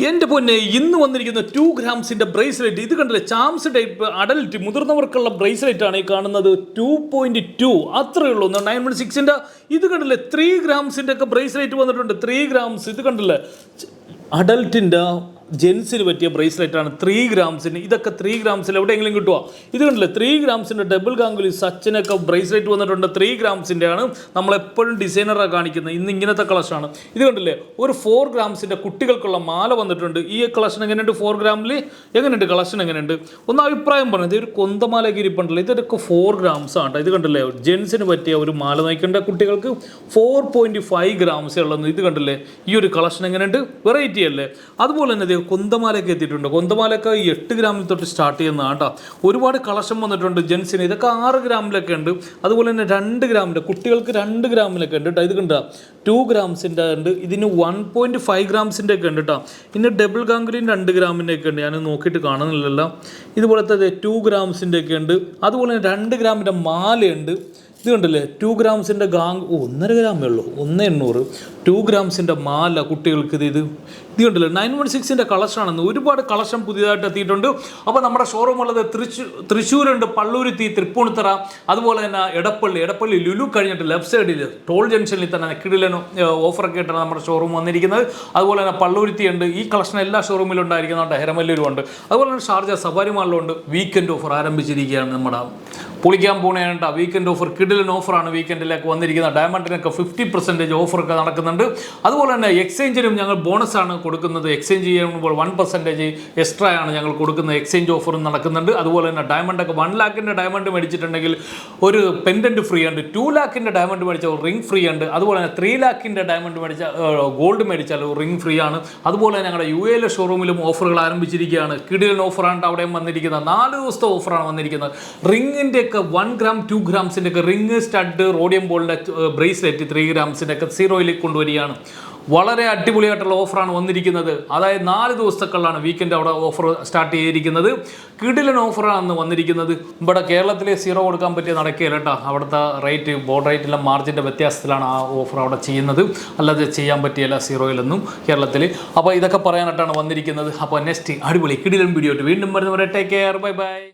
എൻ്റെ പൊന്നെ ഇന്ന് വന്നിരിക്കുന്ന 2 ഗ്രാംസിൻ്റെ ബ്രേസ്ലെറ്റ് ഇത് കണ്ടില്ലേ, ചാംസ് ടൈപ്പ് അഡൽറ്റ് മുതിർന്നവർക്കുള്ള ബ്രേസ്ലെറ്റ് ആണ് ഈ കാണുന്നത്. 2.2 അത്രയേ ഉള്ളൂ. 916ൻ്റെ ഇത് കണ്ടില്ലേ, 3 ഗ്രാംസിൻ്റെ ഒക്കെ ബ്രേസ്ലെറ്റ് വന്നിട്ടുണ്ട്. 3 ഗ്രാംസ് ഇത് കണ്ടില്ലേ, അഡൽറ്റിൻ്റെ ജെൻസിന് പറ്റിയ ബ്രേസ്ലെറ്റ് ആണ്. 3 ഗ്രാംസിന് ഇതൊക്കെ 3 ഗ്രാംസിൽ എവിടെയെങ്കിലും കിട്ടുക? ഇത് കണ്ടില്ലേ, 3 ഗ്രാംസിൻ്റെ ഡബിൾ ഗാംഗുലി സച്ചിനൊക്കെ ബ്രേസ്ലെറ്റ് വന്നിട്ടുണ്ട്. 3 ഗ്രാംസിൻ്റെ ആണ് നമ്മളെപ്പോഴും ഡിസൈനറാണ് കാണിക്കുന്നത്. ഇന്ന് ഇങ്ങനത്തെ കളക്ഷനാണ്. ഇത് കണ്ടില്ലേ, ഒരു 4 ഗ്രാംസിൻ്റെ കുട്ടികൾക്കുള്ള മാല വന്നിട്ടുണ്ട്. ഈ കളക്ഷൻ എങ്ങനെയുണ്ട്? 4 ഗ്രാമിൽ എങ്ങനെയുണ്ട് കളക്ഷൻ? എങ്ങനെയുണ്ട് ഒന്ന് അഭിപ്രായം പറഞ്ഞത്. ഇതൊരു കൊന്തമാല ഇരിപ്പുണ്ടല്ലോ, ഇതൊക്കെ 4 ഗ്രാംസ് ആണ്. ഇത് കണ്ടില്ലേ, ജെൻസിന് പറ്റിയ ഒരു മാല നയിക്കേണ്ട കുട്ടികൾക്ക് 4.5 ഗ്രാംസേ ഉള്ളത്. ഇത് കണ്ടില്ലേ, ഈ ഒരു കളക്ഷൻ എങ്ങനെയുണ്ട്? വെറൈറ്റി അല്ലേ? അതുപോലെ തന്നെ കൊന്തമാലയൊക്കെ എത്തിയിട്ടുണ്ട്. കൊന്തമാലയൊക്കെ 8 ഗ്രാമിൽ തൊട്ട് സ്റ്റാർട്ട് ചെയ്യുന്നതാണ് കേട്ടോ. ഒരുപാട് കളക്ഷൻ വന്നിട്ടുണ്ട് ജെൻസിന്. ഇതൊക്കെ 6 ഗ്രാമിലൊക്കെ ഉണ്ട്. അതുപോലെ തന്നെ 2 ഗ്രാമിൻ്റെ കുട്ടികൾക്ക് 2 ഗ്രാമിലൊക്കെ ഉണ്ട് കേട്ടോ. ഇത് കണ്ടോ, 2 ഗ്രാംസിൻ്റെ ഉണ്ട്. ഇതിന് 1.5 ഗ്രാംസിൻ്റെ ഒക്കെ ഉണ്ട് കേട്ടോ. പിന്നെ ഡബിൾ ഗാംഗുലിയും 2 ഗ്രാമിൻ്റെ ഒക്കെ ഉണ്ട്. ഞാൻ നോക്കിയിട്ട് കാണുന്നില്ലല്ലോ. ഇതുപോലത്തെ 2 ഗ്രാംസിൻ്റെ ഒക്കെ ഉണ്ട്. അതുപോലെ തന്നെ 2 ഗ്രാമിൻ്റെ മാലയുണ്ട്. ഇത് കണ്ടില്ലേ, 2 ഗ്രാംസിൻ്റെ 1.5 ഗ്രാമേ ഉള്ളൂ, 1.800. 2 ഗ്രാംസിൻ്റെ മാല കുട്ടികൾക്ക് ഇത് കണ്ടില്ലേ, 916ൻ്റെ കളക്ഷനാണെന്ന്. ഒരുപാട് കളക്ഷൻ പുതിയതായിട്ട് എത്തിയിട്ടുണ്ട്. അപ്പോൾ നമ്മുടെ ഷോറൂം ഉള്ളത് തൃശ്ശൂരുണ്ട്, പള്ളുരുത്തി, തൃപ്പൂണിത്തറ, അതുപോലെ തന്നെ എടപ്പള്ളി ലുലു കഴിഞ്ഞിട്ട് ലെഫ്റ്റ് സൈഡിൽ ടോൾ ജംഗ്ഷനിൽ തന്നെ കിടിലൻ ഓഫറൊക്കെ ആയിട്ടാണ് നമ്മുടെ ഷോറൂം വന്നിരിക്കുന്നത്. അതുപോലെ തന്നെ പള്ളുരുത്തി ഉണ്ട്. ഈ കളക്ഷൻ എല്ലാ ഷോറൂമിലും ഉണ്ടായിരിക്കുന്നുണ്ട്. ഹെരമല്ലൂരും ഉണ്ട്. അതുപോലെ തന്നെ ഷാർജ സഫാരി മാളിലുണ്ട്. വീക്കെൻഡ് ഓഫർ ആരംഭിച്ചിരിക്കുകയാണ്. നമ്മുടെ പൊളിക്കാൻ പോണേണ്ട വീക്കെൻഡ് ഓഫർ, കിടിലൻ ഓഫറാണ് വീക്കെൻഡിലേക്ക് വന്നിരിക്കുന്നത്. ഡയമണ്ടിനൊക്കെ 50% ഓഫറൊക്കെ നടക്കുന്നുണ്ട്. അതുപോലെ തന്നെ എക്സ്ചേഞ്ചിനും ഞങ്ങൾ ബോണസാണ് കൊടുക്കുന്നത്. എക്സ്ചേഞ്ച് ചെയ്യുമ്പോൾ 1% എക്സ്ട്രാ ആണ് ഞങ്ങൾ കൊടുക്കുന്നത്. എക്സ്ചേഞ്ച് ഓഫറും നടക്കുന്നുണ്ട്. അതുപോലെ തന്നെ ഡയമണ്ടൊക്കെ 1 ലാഖിൻ്റെ ഡയമണ്ട് മേടിച്ചിട്ടുണ്ടെങ്കിൽ ഒരു പെൻഡൻറ്റ് ഫ്രീ ഉണ്ട്. 2 ലാഖിൻ്റെ ഡയമണ്ട് മേടിച്ചാൽ റിംഗ് ഫ്രീ ഉണ്ട്. അതുപോലെ തന്നെ 3 ലാഖിൻ്റെ ഡയമണ്ട് മേടിച്ചാൽ ഗോൾഡ് മേടിച്ചാൽ റിംഗ് ഫ്രീ ആണ്. അതുപോലെ തന്നെ ഞങ്ങളുടെ UAE ഷോറൂമിലും ഓഫറുകൾ ആരംഭിച്ചിരിക്കുകയാണ്. കിടിലൻ ഓഫറാണ് അവിടെയും വന്നിരിക്കുന്നത്. 4 ദിവസത്തെ ഓഫറാണ് വന്നിരിക്കുന്നത്. റിങ്ങിൻ്റെ ഒക്കെ 1 ഗ്രാം 2 ഗ്രാംസിൻ്റെ ഒക്കെ റിങ്, സ്റ്റഡ്, റോഡിയം ബോളിൻ്റെ ബ്രേസ്ലെറ്റ് 3 ഗ്രാംസിൻ്റെ ഒക്കെ 0യിലേക്ക് കൊണ്ടുവരികയാണ്. വളരെ അടിപൊളിയായിട്ടുള്ള ഓഫറാണ് വന്നിരിക്കുന്നത്. അതായത് 4 ദിവസത്തേക്കുള്ളതാണ് വീക്കെൻഡ് അവിടെ ഓഫർ സ്റ്റാർട്ട് ചെയ്തിരിക്കുന്നത്. കിടിലൻ ഓഫറാണ് വന്നിരിക്കുന്നത്. ഇവിടെ കേരളത്തിൽ 0 കൊടുക്കാൻ പറ്റിയ നടക്കുകയില്ല കേട്ടോ. അവിടുത്തെ റേറ്റ്, ബോർഡ് റേറ്റെല്ലാം മാർജിൻ്റെ വ്യത്യാസത്തിലാണ് ആ ഓഫർ അവിടെ ചെയ്യുന്നത്. അല്ലാതെ ചെയ്യാൻ പറ്റിയല്ല 0യിലൊന്നും കേരളത്തിൽ. അപ്പോൾ ഇതൊക്കെ പറയാനായിട്ടാണ് വന്നിരിക്കുന്നത്. അപ്പോൾ നെക്സ്റ്റ് അടിപൊളി കിടിലൻ വീഡിയോ വീണ്ടും വരുന്നവരെ ടേക്ക് കെയർ, ബൈ ബൈ.